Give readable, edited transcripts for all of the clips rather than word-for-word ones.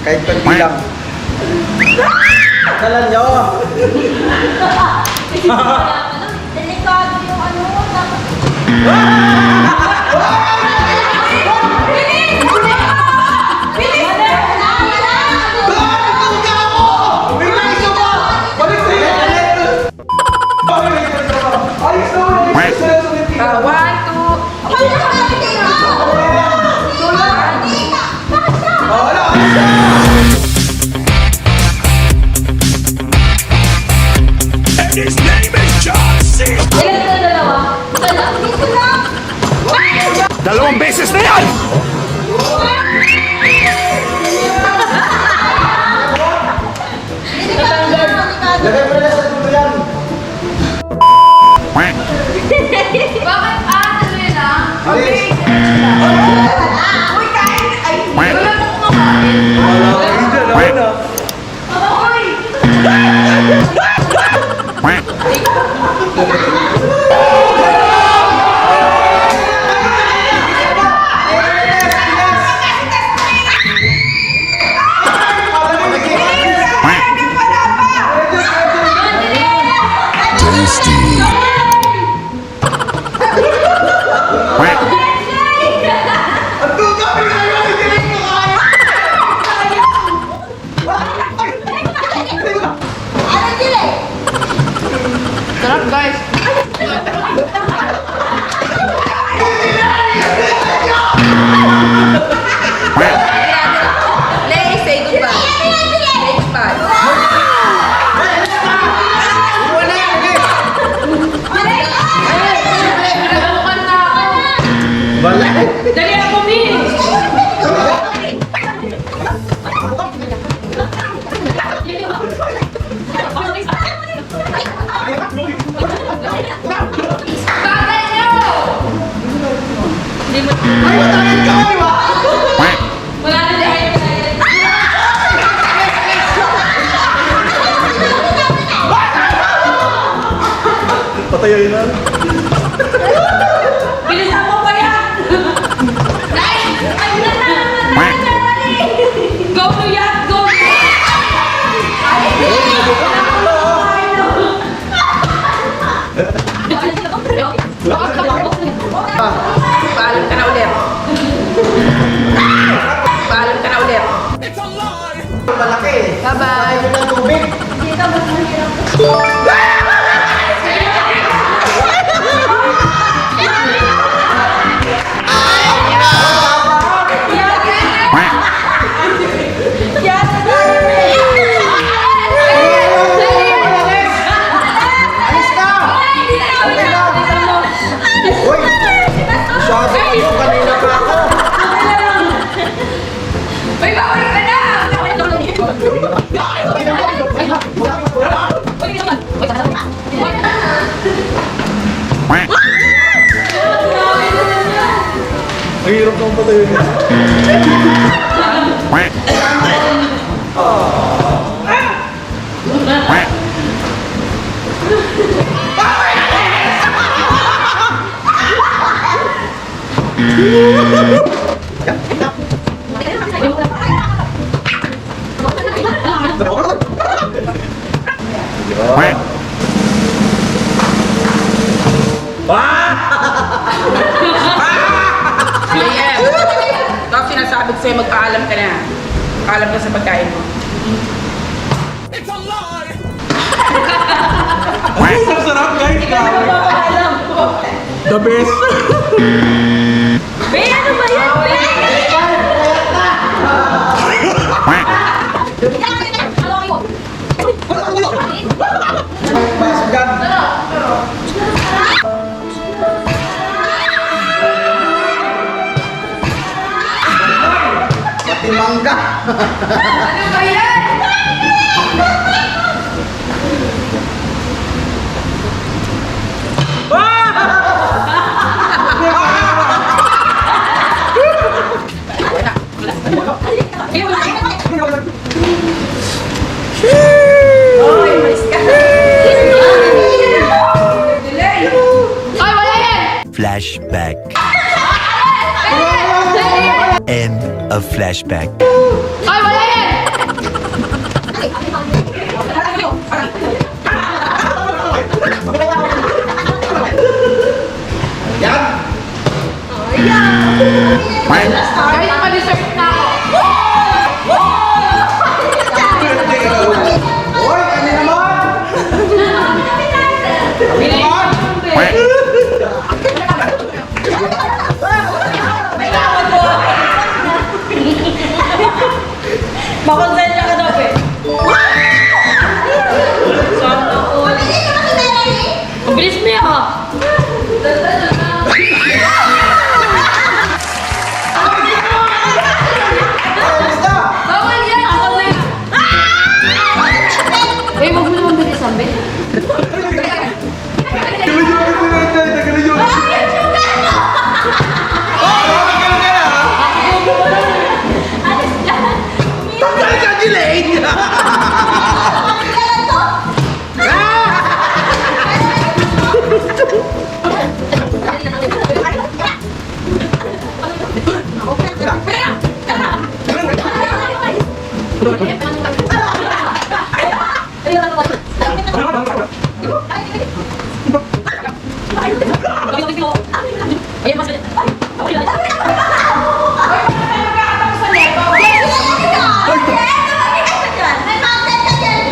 Kahit konti lang. Kalan nyo. Delikado yung ano, dapat... His name is John C. Dalawang beses na yan! Lagay mo na sa dulo yan. Bakit ano yun ah? Alis. Uy, kain! Ay, wala mo kumakain. Wala ko yun dyan. Ako na. Uy! Sarap guys! Lay, say goodbye. Say goodbye. Wala. Dali ako, Mi! Bagay nyo! Hindi mo... Wala na dahil Patayoy na. bilisan mo pa yan! Ay! Ay, naman! Go to yan! Go to yan! Paalam ka na ulit. Paalam ka na ulit. It's a lie! Malaki. Bye-bye. Ayaw ng tubig. Alis na. Uy. Masyado kayo. Kanina pa ako. May bawal ka na! Ang hirap ng patayoy na. Liam, ito ang sinasabi ko sa'yo, magpaalam ka na. Paalam ka sa pagkain mo. It's a lie! Ang sarap guys. The best. Be, ano ba yan? Masgan. Pati mangga. Ano ba yan? Oy, malis ka. Delay. Oy, wala yan. Flashback. End of flashback. Oy, wala yan. Yan! Kahit pa-deserve na ako. Hoy, kami naman! Kami naman! Makonsensya ka daw eh. Ang bilis mo yan. Alis na! Bawal yan! Ako na yan! Eh, wag mo naman bilisan, be. Tanggal ka, Jelaine!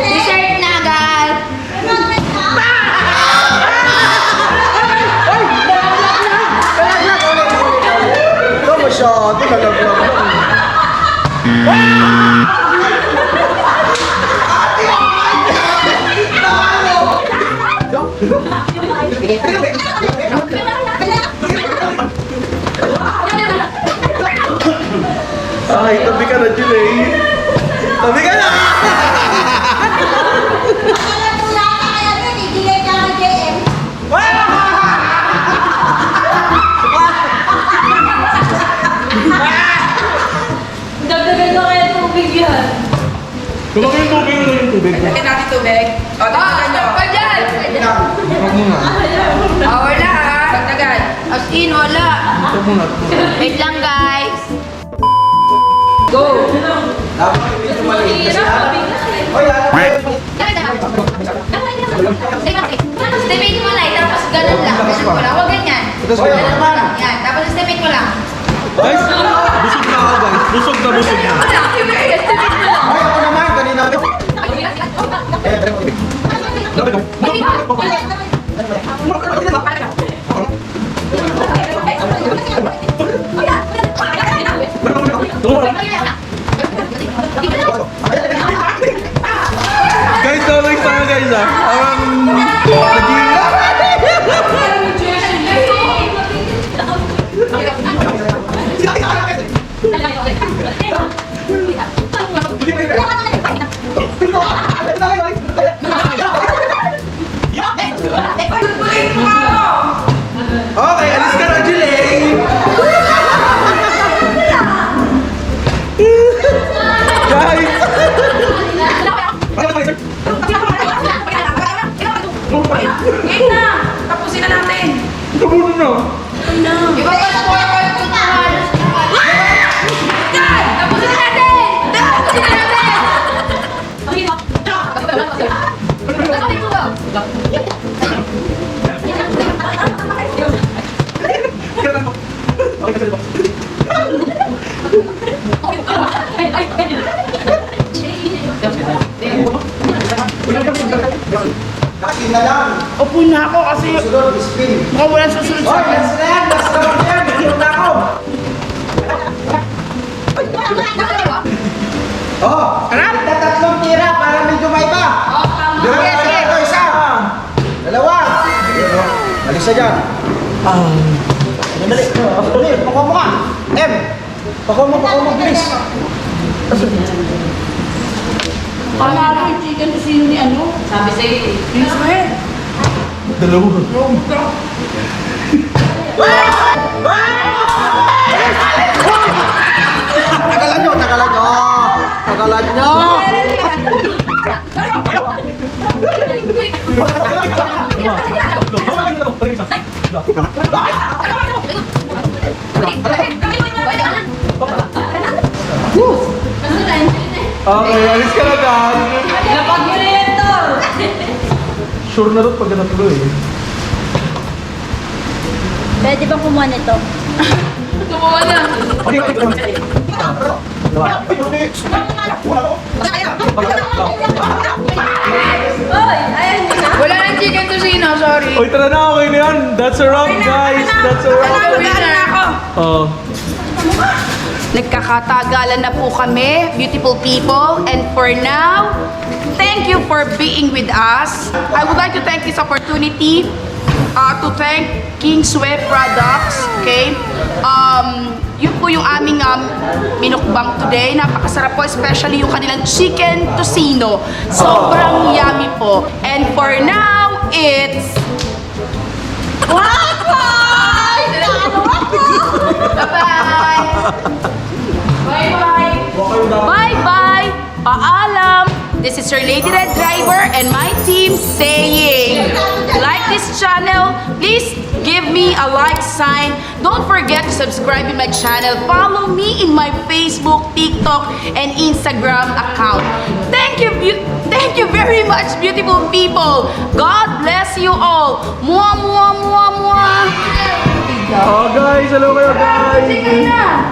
Dessert na, guys. Ito masyado, nalaglag lang. Ay, tabi ka na, Jelaine. Tabi ka na! Dagdagan ko kaya tubig yan. Kumakain tubig na yung tubig. Lagyan natin tubig. O, dagdagan nyo. Pa dyan! Huwag mo na. Wala ha. Dagdagan. As in, wala. Huwag mo na. Wait lang, guys. Go. Dapat ito maliit kasi Hoy, Stepin mo lang, tapos ganun lang. Ganun mo lang. Huwag ganyan. Hoy, ano naman? Yan, tapos stepin mo lang. Guys, busog na ako guys. Busog na busog na. Wala, stepin mo lang. Hoy, ako naman, kanina. Guys, tawag sa guys ah. Okay, alis ka na, Jelaine! Guys! Game na. Tapusin na natin. Tapunin na. Iba pa na Yan! Tapusin na natin! Tapusin na natin! Akin na lang. Upo na ako kasi Susunod, spin. mukhang walang susunod Hoy, sa akin. last na yan! Last round yan! Nahihirap na ako! Oh! Harap! Tatlong tira para medyo may iba! Dalawa Sige, sige. ito, isa! Dalawa! Alis na dyan! Dali! Dali! Pakuha mo ka! M! Pakuha mo, please! Panalo yung chicken na sino ni ano? Sabi sa'yo, Please, man. Dalawa. Tagalan nyo! Tagalan nyo! Tagalan nyo! Okay, alis ka na guys. Sure na rin pag natuloy. Pwede bang kumuha nito? Kumuha na. Oy, ayan mo na. Wala nang chicken tocino, sorry. Oy, tara na, okay na yan. That's a wrap, guys. That's a wrap. Wala na ako. Oh. Nagkakatagalan na po kami, beautiful people. And for now, thank you for being with us. I would like to take this opportunity to thank King Sweat Products. Okay? Yun po yung aming minukbang today. Napakasarap po, especially yung kanilang chicken tocino. Sobrang yummy po. And for now, it's... Bye-bye! Bye-bye! Bye-bye! Bye-bye! Paalam! This is your Lady Red Driver and my team saying, like this channel, please give me a like sign. Don't forget to subscribe in my channel. Follow me in my Facebook, TikTok, and Instagram account. Thank you very much, beautiful people. God bless you all. Mwah, mwah, mwah, mwah. Oh, guys. Hello kayo, guys. Sige na.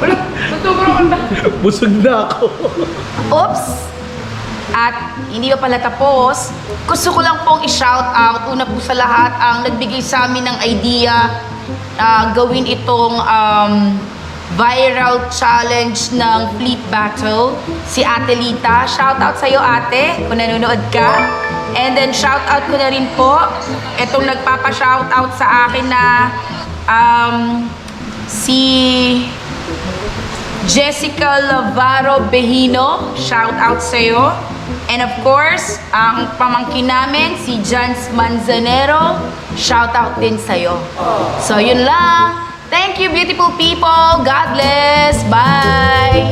Wala, sobrang kanta. Busog na ako. Oops! At hindi pa pala tapos, gusto ko lang pong i-shout out, una po sa lahat, ang nagbigay sa amin ng idea gawin itong viral challenge ng flip battle. Si Ate Lita, shout out sa'yo ate, kung nanonood ka. And then shout out ko na rin po, itong nagpapa-shout out sa akin na si Jessica Lavaro Behino, shout out sa'yo. And of course, ang pamangkin namin, si Jans Manzanero, shout out din sa'yo. So yun lang. Thank you, beautiful people. God bless. Bye.